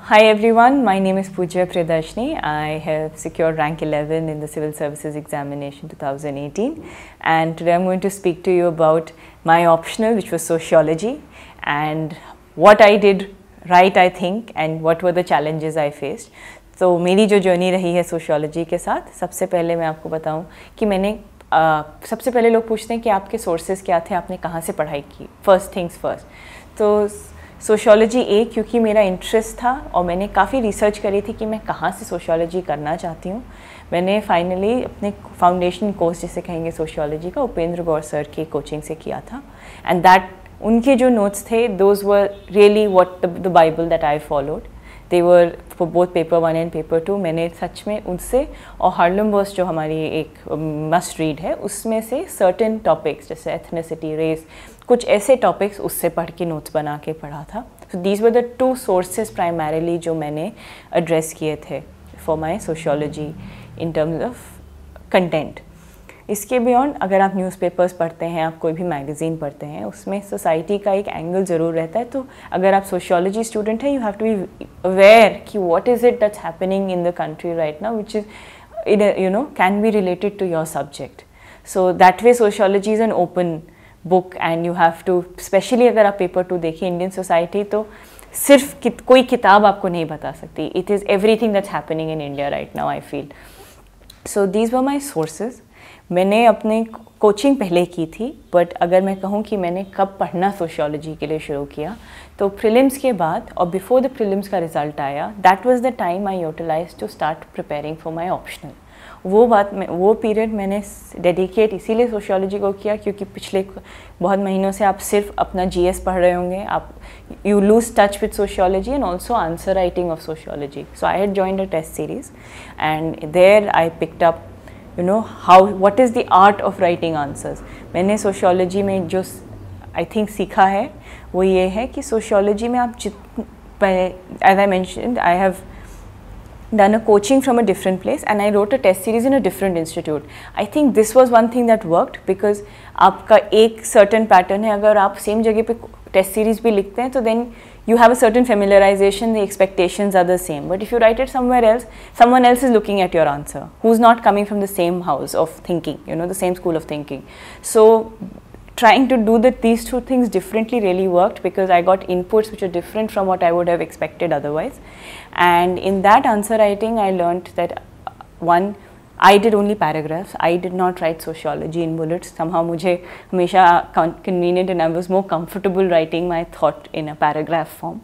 Hi everyone, my name is Pujya Priyadarshni. I have secured rank 11 in the Civil Services Examination 2018, and today I'm going to speak to you about my optional, which was Sociology, and what I did right, I think, and what were the challenges I faced. तो मेरी जो journey रही है sociology के साथ, सबसे पहले मैं आपको बताऊं कि मैंने सबसे पहले लोग पूछते हैं कि आपके सोर्सेज क्या थे, आपने कहाँ से पढ़ाई की. फर्स्ट थिंग्स फर्स्ट, तो सोशियोलॉजी क्योंकि मेरा इंटरेस्ट था और मैंने काफ़ी रिसर्च करी थी कि मैं कहाँ से सोशियोलॉजी करना चाहती हूँ. मैंने फाइनली अपने फाउंडेशन कोर्स जिसे कहेंगे सोशियोलॉजी का उपेंद्र गौर सर की कोचिंग से किया था. एंड दैट उनके जो नोट्स थे, those were really what the Bible that I followed. They were for both paper 1 and paper 2. मैंने सच में उनसे और हार्लम बर्स जो हमारी एक मस्ट रीड है, उसमें से सर्टेन टॉपिक्स जैसे एथनिसिटी, रेस, कुछ ऐसे टॉपिक्स उससे पढ़ के नोट्स बना के पढ़ा था. So these were the 2 sources primarily जो मैंने एड्रेस किए थे for my sociology in terms of content. इसके बियॉन्ड अगर आप न्यूज़पेपर्स पढ़ते हैं, आप कोई भी मैगज़ीन पढ़ते हैं, उसमें सोसाइटी का एक एंगल ज़रूर रहता है. तो अगर आप सोशियोलॉजी स्टूडेंट हैं, you have to be aware कि what is it that's happening in the country right now which is can be related to your subject. So that way sociology is an open book and you have to, specially अगर आप paper 2 देखिए Indian society, तो सिर्फ कोई किताब आपको नहीं बता सकती. It is everything that's happening in India right now, I feel. So these were my sources. मैंने अपने कोचिंग पहले की थी, बट अगर मैं कहूँ कि मैंने कब पढ़ना सोशियोलॉजी के लिए शुरू किया, तो प्रीलिम्स के बाद और बिफोर द प्रीलिम्स का रिज़ल्ट आया, that was the time I utilize to start preparing for my optional. वो पीरियड मैंने डेडिकेट इसीलिए सोशियोलॉजी को किया क्योंकि पिछले बहुत महीनों से आप सिर्फ अपना जीएस पढ़ रहे होंगे, आप you lose touch with sociology and also answer writing of sociology. So I had joined a test series and there I picked up what is the art of writing answers. मैंने sociology में जो I think सीखा है वो ये है कि sociology में आप as I mentioned, I have done a coaching from a different place and I wrote a test series in a different institute. I think this was one thing that worked because आपका एक certain pattern है. अगर आप same जगह पे test series भी लिखते हैं तो then you have a certain familiarization, the expectations are the same. But if you write it somewhere else, someone else is looking at your answer who's not coming from the same house of thinking, the same school of thinking. So trying to do these two things differently really worked because I got inputs which are different from what I would have expected otherwise. And in that answer writing, I learned that one, I did only paragraphs. I did not write sociology in bullets. Somehow मुझे हमेशा convenient and I was more comfortable writing my thought in a paragraph form.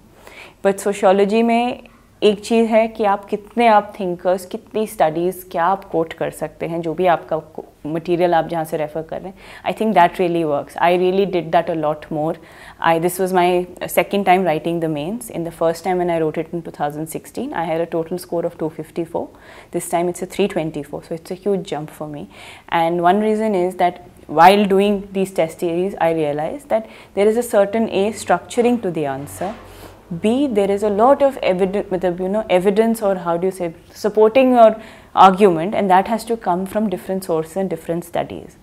But sociology में एक चीज़ है कि आप कितने आप thinkers, कितनी स्टडीज़, क्या आप कोट कर सकते हैं, जो भी आपका मटीरियल आप जहाँ से रेफ़र कर रहे हैं. I think that really works. I really did that a lot more. This was my second time writing the mains. In the first time when I wrote it in 2016, I had a total score of 254. This time it's a 324, so it's a huge jump for me. And one reason is that while doing these test series, I realized that there is a certain structuring to the answer. B, there is a lot of evidence or how do you say, supporting your argument, and that has to come from different sources and different studies.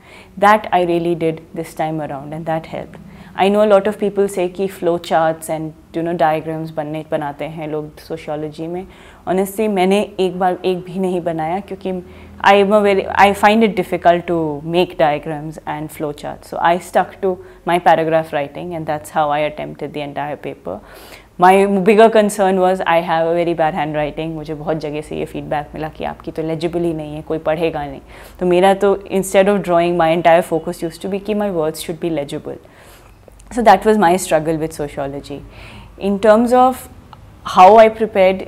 That I really did this time around and that helped. I know a lot of people say कि flow charts and diagrams बनाते हैं लोग sociology में. Honestly मैंने एक भी नहीं बनाया क्योंकि I find it difficult to make diagrams and flow charts. So I stuck to my paragraph writing and that's how I attempted the entire paper. My bigger concern was I have a very bad handwriting. मुझे बहुत जगह से ये feedback मिला कि आपकी तो legible ही नहीं है, कोई पढ़ेगा नहीं. तो मेरा तो instead of drawing, my entire focus used to be कि my words should be legible. So that was my struggle with sociology. In terms of how I prepared,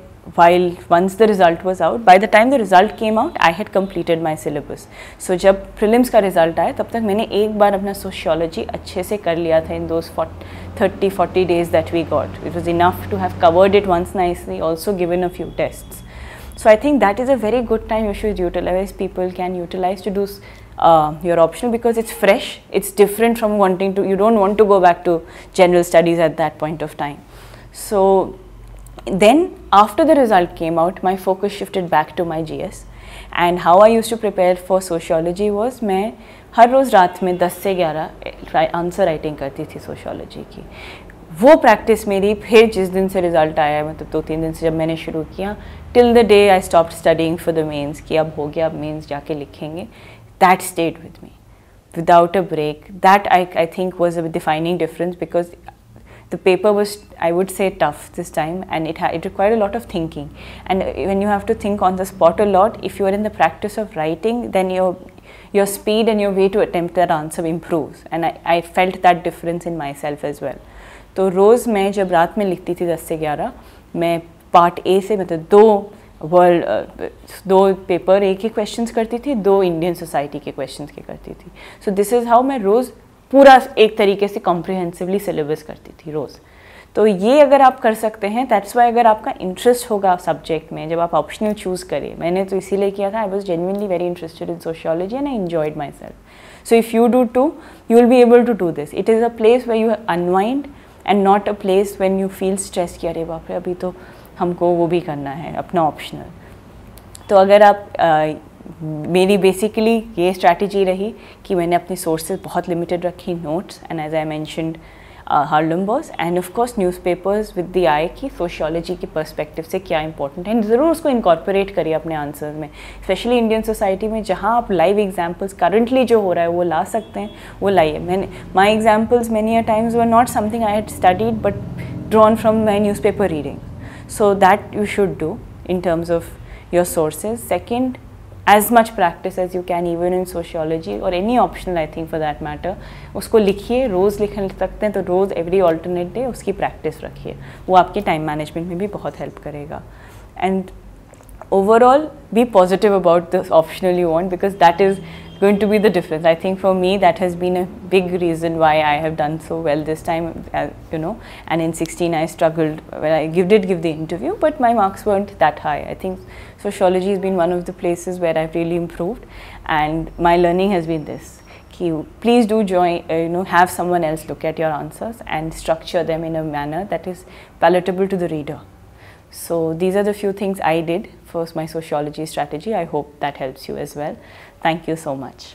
once the result was out, by the time the result came out, I had completed my syllabus. So जब prelims का result आया, तब तक मैंने एक बार अपना sociology अच्छे से कर लिया था in those 30-40 days that we got. It was enough to have covered it once nicely, also given a few tests. So I think that is a very good time you should utilize, people can utilize to do your optional because it's fresh, it's different from you don't want to go back to general studies at that point of time. So then after the result came out, my focus shifted back to my GS. And how I used to prepare for sociology was मैं हर रोज़ रात में 10 से 11 answer writing करती थी sociology की. वो practice मेरी फिर जिस दिन से रिज़ल्ट आया, मतलब 2-3 दिन से जब मैंने शुरू किया, till the day I stopped studying for the mains कि अब हो गया, अब मेंस जाके लिखेंगे, that stayed with me without a break. That I think was a defining difference, because the paper was, I would say, tough this time, and it required a lot of thinking, and when you have to think on the spot a lot, if you are in the practice of writing, then your speed and your way to attempt that answer improves, and I felt that difference in myself as well. तो रोज़ मैं जब रात में लिखती थी 10 से 11, मैं part A से मतलब दो पेपर ए के क्वेश्चंस करती थी, 2 इंडियन सोसाइटी के क्वेश्चंस के करती थी. सो दिस इज़ हाउ मैं रोज़ पूरा एक तरीके से कॉम्प्रिहेंसिवली सिलेबस करती थी रोज़. तो ये अगर आप कर सकते हैं, दैट्स वाई अगर आपका इंटरेस्ट होगा सब्जेक्ट में, जब आप ऑप्शनल चूज़ करें, मैंने तो इसीलिए किया था, I was genuinely very interested in sociology and I enjoyed myself. So if you do too, you will be able to do this. It is a place where you unwind and not a place when you feel stress कि अरे बाप रे अभी तो हमको वो भी करना है अपना ऑप्शनल. तो अगर आप मेरी बेसिकली ये स्ट्रैटेजी रही कि मैंने अपनी सोर्सेज बहुत लिमिटेड रखी, notes and as I mentioned Haralambos and of course newspapers with the eye कि सोशियोलॉजी के पर्सपेक्टिव से क्या इंपॉर्टेंट है, ज़रूर उसको इनकॉर्पोरेट करिए अपने आंसर्स में, स्पेशली इंडियन सोसाइटी में जहाँ आप लाइव एग्जाम्पल्स करंटली जो हो रहा है वो ला सकते हैं, वो लाइए. मैंने my examples many a times were not something I had studied but drawn from my newspaper reading. So that you should do in terms of your sources. Second, as much practice as you can, even in sociology or any optional I think for that matter, उसको लिखिए, रोज़ लिख सकते हैं तो रोज़ every alternate day उसकी practice रखिए, वो आपके time management में भी बहुत help करेगा. And overall, be positive about the optional you want, because that is going to be the difference. I think for me that has been a big reason why I have done so well this time, you know, and in 16 I struggled when I did give the interview, but my marks weren't that high. I think sociology has been one of the places where I've really improved, and my learning has been this. Please do join, have someone else look at your answers and structure them in a manner that is palatable to the reader. So these are the few things I did for my sociology strategy. I hope that helps you as well. Thank you so much.